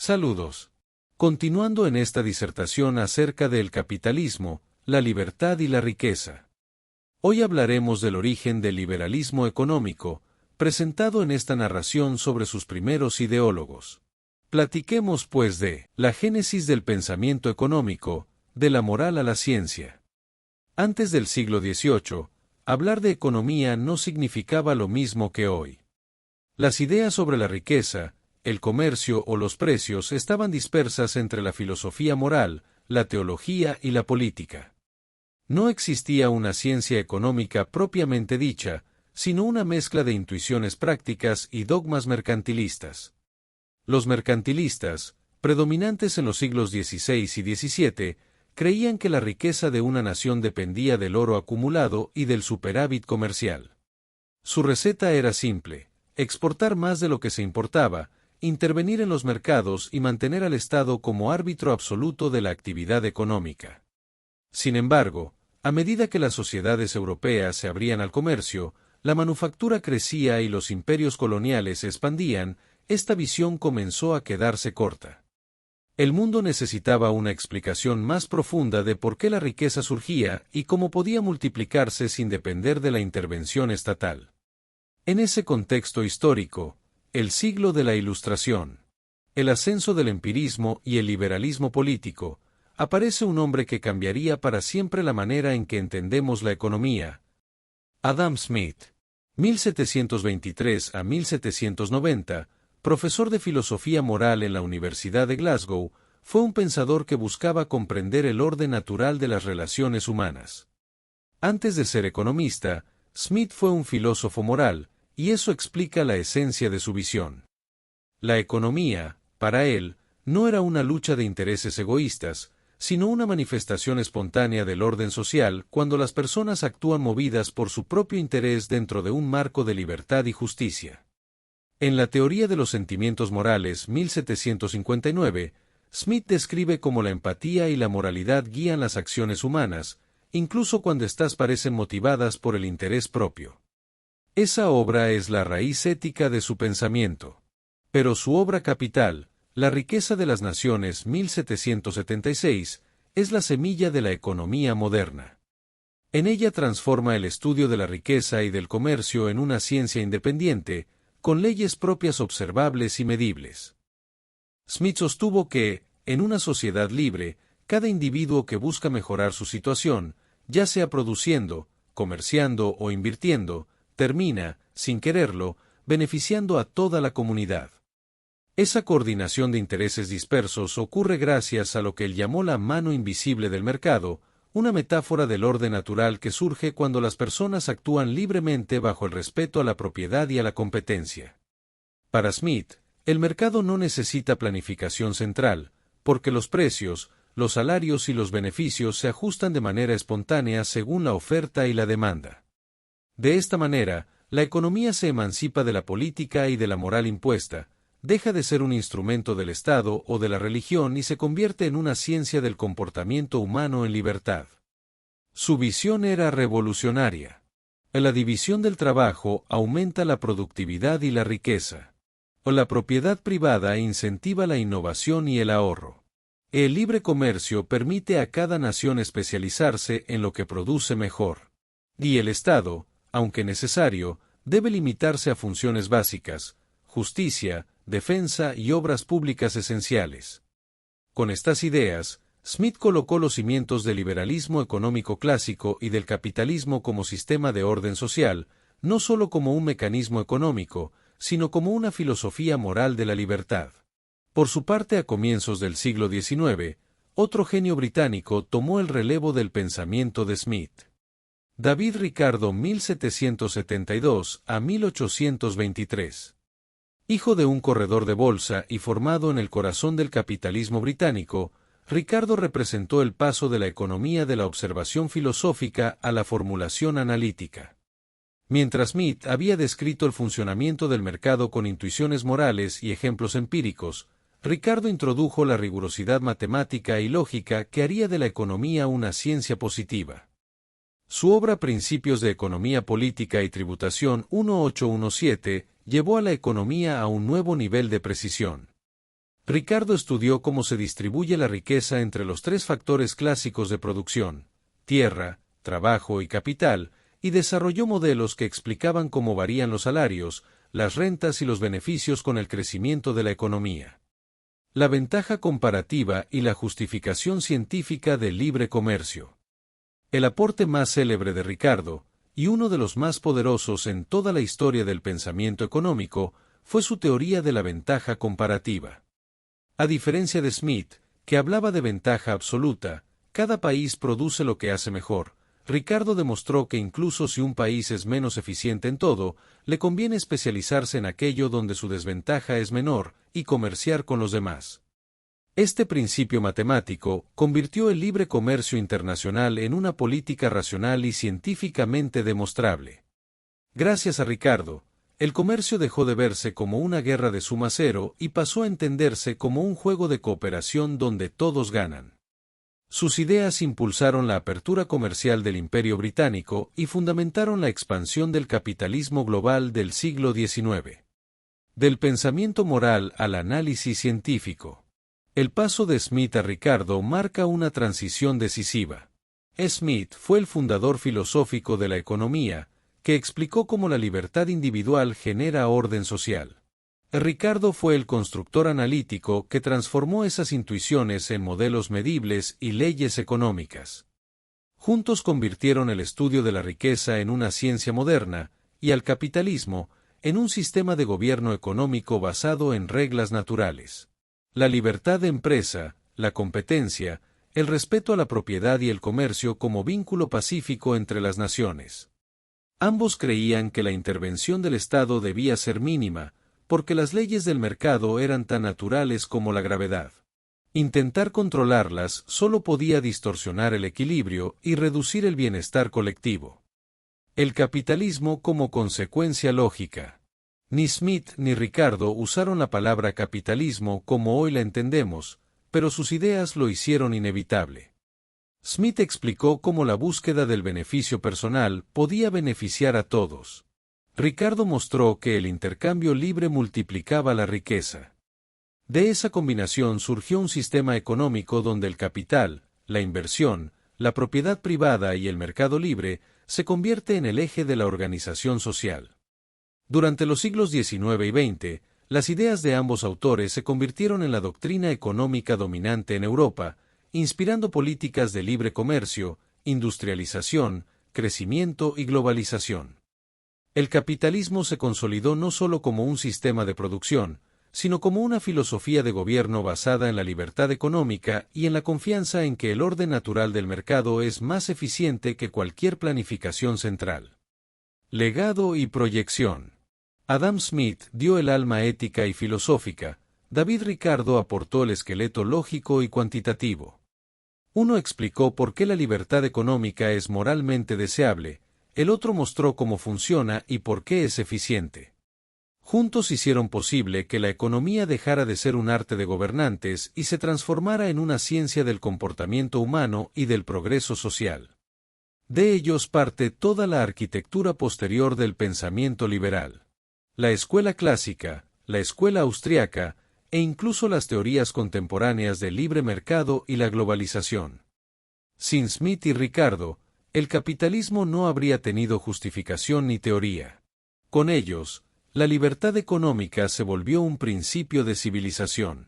Saludos. Continuando en esta disertación acerca del capitalismo, la libertad y la riqueza. Hoy hablaremos del origen del liberalismo económico, presentado en esta narración sobre sus primeros ideólogos. Platiquemos pues de la génesis del pensamiento económico, de la moral a la ciencia. Antes del siglo XVIII, hablar de economía no significaba lo mismo que hoy. Las ideas sobre la riqueza, el comercio o los precios estaban dispersas entre la filosofía moral, la teología y la política. No existía una ciencia económica propiamente dicha, sino una mezcla de intuiciones prácticas y dogmas mercantilistas. Los mercantilistas, predominantes en los siglos XVI y XVII, creían que la riqueza de una nación dependía del oro acumulado y del superávit comercial. Su receta era simple: exportar más de lo que se importaba, intervenir en los mercados y mantener al Estado como árbitro absoluto de la actividad económica. Sin embargo, a medida que las sociedades europeas se abrían al comercio, la manufactura crecía y los imperios coloniales se expandían, esta visión comenzó a quedarse corta. El mundo necesitaba una explicación más profunda de por qué la riqueza surgía y cómo podía multiplicarse sin depender de la intervención estatal. En ese contexto histórico, el siglo de la Ilustración, el ascenso del empirismo y el liberalismo político, aparece un hombre que cambiaría para siempre la manera en que entendemos la economía. Adam Smith, 1723 a 1790, profesor de filosofía moral en la Universidad de Glasgow, fue un pensador que buscaba comprender el orden natural de las relaciones humanas. Antes de ser economista, Smith fue un filósofo moral, y eso explica la esencia de su visión. La economía, para él, no era una lucha de intereses egoístas, sino una manifestación espontánea del orden social cuando las personas actúan movidas por su propio interés dentro de un marco de libertad y justicia. En la teoría de los sentimientos morales, 1759, Smith describe cómo la empatía y la moralidad guían las acciones humanas, incluso cuando éstas parecen motivadas por el interés propio. Esa obra es la raíz ética de su pensamiento. Pero su obra capital, La riqueza de las naciones, 1776, es la semilla de la economía moderna. En ella transforma el estudio de la riqueza y del comercio en una ciencia independiente, con leyes propias observables y medibles. Smith sostuvo que, en una sociedad libre, cada individuo que busca mejorar su situación, ya sea produciendo, comerciando o invirtiendo, termina, sin quererlo, beneficiando a toda la comunidad. Esa coordinación de intereses dispersos ocurre gracias a lo que él llamó la mano invisible del mercado, una metáfora del orden natural que surge cuando las personas actúan libremente bajo el respeto a la propiedad y a la competencia. Para Smith, el mercado no necesita planificación central, porque los precios, los salarios y los beneficios se ajustan de manera espontánea según la oferta y la demanda. De esta manera, la economía se emancipa de la política y de la moral impuesta, deja de ser un instrumento del Estado o de la religión y se convierte en una ciencia del comportamiento humano en libertad. Su visión era revolucionaria. La división del trabajo aumenta la productividad y la riqueza. La propiedad privada incentiva la innovación y el ahorro. El libre comercio permite a cada nación especializarse en lo que produce mejor. Y el Estado, aunque necesario, debe limitarse a funciones básicas: justicia, defensa y obras públicas esenciales. Con estas ideas, Smith colocó los cimientos del liberalismo económico clásico y del capitalismo como sistema de orden social, no solo como un mecanismo económico, sino como una filosofía moral de la libertad. Por su parte, a comienzos del siglo XIX, otro genio británico tomó el relevo del pensamiento de Smith. David Ricardo, 1772 a 1823. Hijo de un corredor de bolsa y formado en el corazón del capitalismo británico, Ricardo representó el paso de la economía de la observación filosófica a la formulación analítica. Mientras Smith había descrito el funcionamiento del mercado con intuiciones morales y ejemplos empíricos, Ricardo introdujo la rigurosidad matemática y lógica que haría de la economía una ciencia positiva. Su obra Principios de Economía Política y Tributación 1817 llevó a la economía a un nuevo nivel de precisión. Ricardo estudió cómo se distribuye la riqueza entre los tres factores clásicos de producción: tierra, trabajo y capital, y desarrolló modelos que explicaban cómo varían los salarios, las rentas y los beneficios con el crecimiento de la economía. La ventaja comparativa y la justificación científica del libre comercio. El aporte más célebre de Ricardo, y uno de los más poderosos en toda la historia del pensamiento económico, fue su teoría de la ventaja comparativa. A diferencia de Smith, que hablaba de ventaja absoluta, cada país produce lo que hace mejor, Ricardo demostró que incluso si un país es menos eficiente en todo, le conviene especializarse en aquello donde su desventaja es menor, y comerciar con los demás. Este principio matemático convirtió el libre comercio internacional en una política racional y científicamente demostrable. Gracias a Ricardo, el comercio dejó de verse como una guerra de suma cero y pasó a entenderse como un juego de cooperación donde todos ganan. Sus ideas impulsaron la apertura comercial del Imperio Británico y fundamentaron la expansión del capitalismo global del siglo XIX. Del pensamiento moral al análisis científico. El paso de Smith a Ricardo marca una transición decisiva. Smith fue el fundador filosófico de la economía, que explicó cómo la libertad individual genera orden social. Ricardo fue el constructor analítico que transformó esas intuiciones en modelos medibles y leyes económicas. Juntos convirtieron el estudio de la riqueza en una ciencia moderna, y al capitalismo, en un sistema de gobierno económico basado en reglas naturales. La libertad de empresa, la competencia, el respeto a la propiedad y el comercio como vínculo pacífico entre las naciones. Ambos creían que la intervención del Estado debía ser mínima, porque las leyes del mercado eran tan naturales como la gravedad. Intentar controlarlas solo podía distorsionar el equilibrio y reducir el bienestar colectivo. El capitalismo como consecuencia lógica. Ni Smith ni Ricardo usaron la palabra capitalismo como hoy la entendemos, pero sus ideas lo hicieron inevitable. Smith explicó cómo la búsqueda del beneficio personal podía beneficiar a todos. Ricardo mostró que el intercambio libre multiplicaba la riqueza. De esa combinación surgió un sistema económico donde el capital, la inversión, la propiedad privada y el mercado libre se convierte en el eje de la organización social. Durante los siglos XIX y XX, las ideas de ambos autores se convirtieron en la doctrina económica dominante en Europa, inspirando políticas de libre comercio, industrialización, crecimiento y globalización. El capitalismo se consolidó no solo como un sistema de producción, sino como una filosofía de gobierno basada en la libertad económica y en la confianza en que el orden natural del mercado es más eficiente que cualquier planificación central. Legado y proyección. Adam Smith dio el alma ética y filosófica, David Ricardo aportó el esqueleto lógico y cuantitativo. Uno explicó por qué la libertad económica es moralmente deseable, el otro mostró cómo funciona y por qué es eficiente. Juntos hicieron posible que la economía dejara de ser un arte de gobernantes y se transformara en una ciencia del comportamiento humano y del progreso social. De ellos parte toda la arquitectura posterior del pensamiento liberal. La escuela clásica, la escuela austriaca, e incluso las teorías contemporáneas del libre mercado y la globalización. Sin Smith y Ricardo, el capitalismo no habría tenido justificación ni teoría. Con ellos, la libertad económica se volvió un principio de civilización.